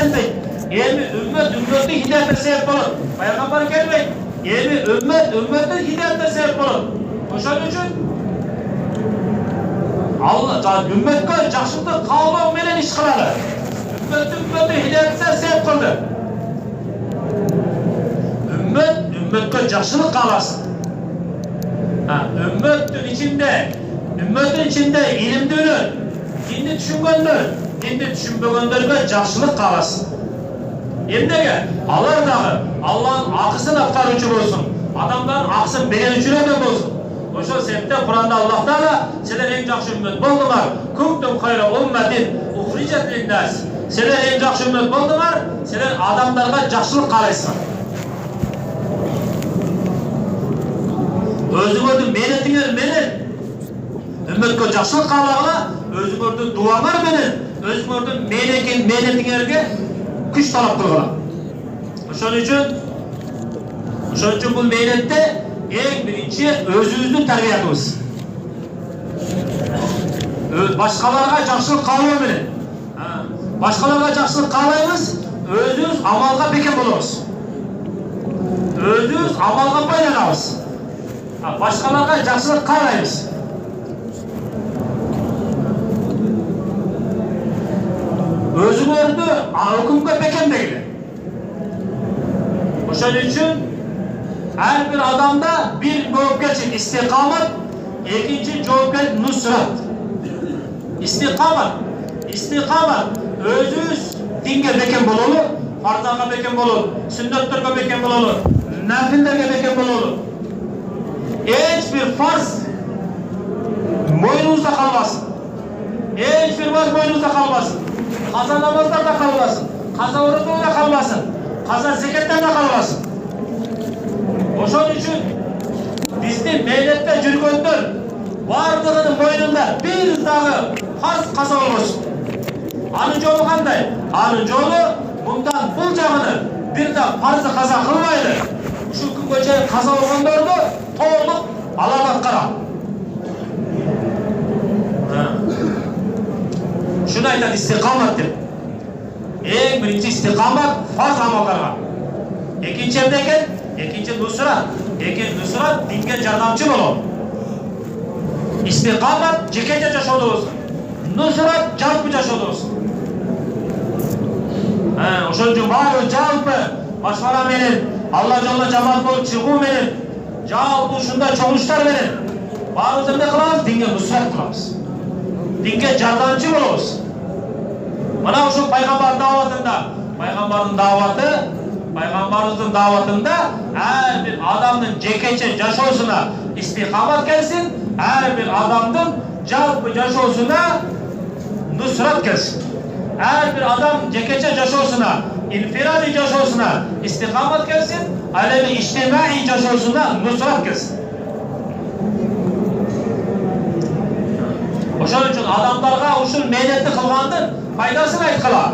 gelmeydi. Eğer ümmeti hidayete sebep olur. Peygamber gelmeydi. Eğer ümmeti hidayete sebep olur. Oşan için Allah ümmetke жақшылықты қалау менен iş kıladı. Ümmeti hidayete sebep kıldı. Ümmetke жақшылық қаласын. Ümmetin içinde ilimde ölür, dini düşüngönler, dini düşünmegönlerge жақшылық қаласын. Emdege, alar dağı Allah'ın akısını aktarıcı olsun, adamların akısını beren üçün eden olsun. Oşo sebepte Kur'an'da Allah Teala sizler en жақсы ümmet boldular. Kuntum hayra ummetin uhricet linnas. Sizler en жақсы ümmet boldular. Sizler adamlarga жақшылық қалайсыңар. Özüңөрдүн менетиңер менен ümmetке жақшылық қалағыла, özüңөрдүн дуаңар менен, özüңөрдүн менетиңерге күч талап кылгыла. Ошон үчүн бул менетте eң birinci özümüzdün tərbiyatımız. Başkalarına жақсылық қалау менен. Başkalarına жақсылық қалаймыз, özümüz amalga beken bolobuz. Özümüz amalga байланабыз. Başkalarına жақсылық қалаймыз. Özüңөрдү өкүмгө бекемдегиле. Ошон үчүн her bir adamda bir mevkeçik istikamet, ikinci cevapket nusrat. İstikamet, özüz dinge beken bololu, farzaga beken bololu, sünnetlerge beken bololu, nafillerge beken bololu. Hiçbir farz boynunuzda kalmasın. Hiçbir farz boynunuzda kalmasın. Kaza namazlarda kalmasın. Kaza oruçlarda kalmasın. Kaza zekatlarda kalmasın. Oşon üçün bizde meylette жүргөндөр бардығының мойнында bir дағы farz kaza olmasın. Anın жолу қандай? Anın жолу bundan бұл жағыны bir de farzı kaza kılmaydı. Şu күнгө чейин kaza olғандарды толық алып аткара. Şunu айтат istikamet деп. Eң birinci istikamet farz amallarga. Ekinci emdeket İkinci nusrat. Nusrat dinge jardamчы болот. İstikamet жекече жашоодо болсун. Nusrat жалпы жашоодо болсун. Ошон үчүн баары жалпы машвара менен, Алла жолуна жамаат болуп чыгуу менен, жалпы ушундай чогулуштар менен баарыбыз эмне кылабыз? Динге nusrat кылабыз. Динге жардамчы болобуз. Мына ушул Peygamberimizin davatında her bir adamın cekeçe yaşosuna istikamet gelsin, her bir adamın calpı yaşosuna nusrat gelsin. Her bir adam cekeçe yaşosuna, infiradi yaşosuna istikamet gelsin, alemi içtimai yaşosuna nusrat gelsin. Oşun için adamlarga uşul mehnetli kılgandın faydasını aytkıla.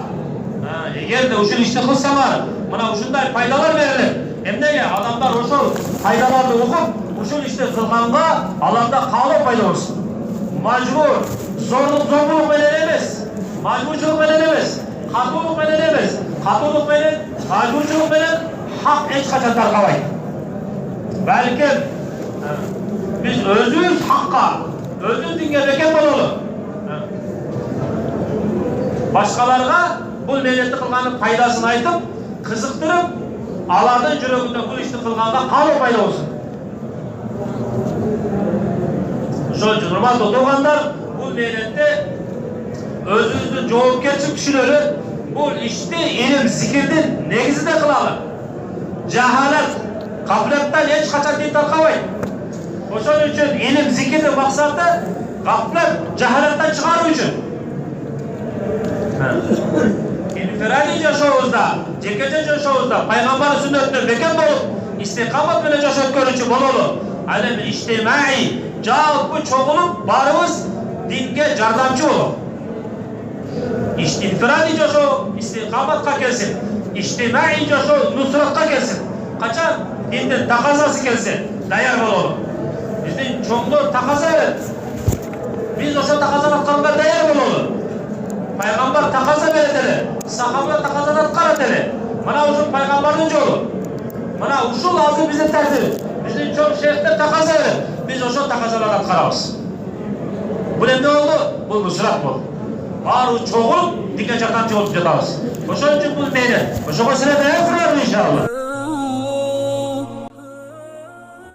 Eğer de uşul işni kılsamar, buna uşunday faydalar verilir. Emnege adamlar uşul faydalarını okup, uşul işni kılganda Allah'ta kalıp fayda olsun. Macbur, zorluk menen emez. Macburçuluk menen emez. Katuluk menen emez. Katuluk menen, macburçuluk menen hak hiç kaçan tarkabaydı. Belki biz özümüz hakka, özümüz dinge beken bololu. Başkalarına bu mehnetli kılganın faydasını aytıp, kızıktırıp, alardan yüreğinde bu işni kılganda kalıp fayda olsun. Şöyle hurmatly oturganlar, bu mehnette özünüzün жоопкерчилик түшүнөрү, bu işni ilim, zikirdin negizinde kılalı. Jahalat, gaflettan hiç kaçan din tarkabайт. Oşon üçün ilim, zikirdin maksatı gaflet, jahalattan çıkarуу üçün. İnfiradi yaşoobuzda, jekeçe yaşoobuzda, Peygamber sünnetine beken bolup, istikamet menен жашап көрүүчү бололу. Alem içtimai, жалпы чогулуp barыбыз dinge жардамчы бололу. İnfiradi yaşoo istikamatка келсин, içtimai yaşoo nusratка келсин. Kaçan dinde takazası kelsin, dayar bololu. Bizdin çoğunluğu takaza evet. Biz oşo takaza bakkanlar dayar bololu. Peygamber takaza verir. ele. Sahabe takazanat karat ele. Mana uşun peygamberin yolu. Mana uşul lazım bize terdir. Bizim çok şeyhler takaza ele. Biz uşun takazalat karabız. Bu ne oldu? Bu nusrat bu. Var o çoğul dike çatan çoğul tutarız. Uşun için bu meydan. Uşun o sene de kurarız inşallah.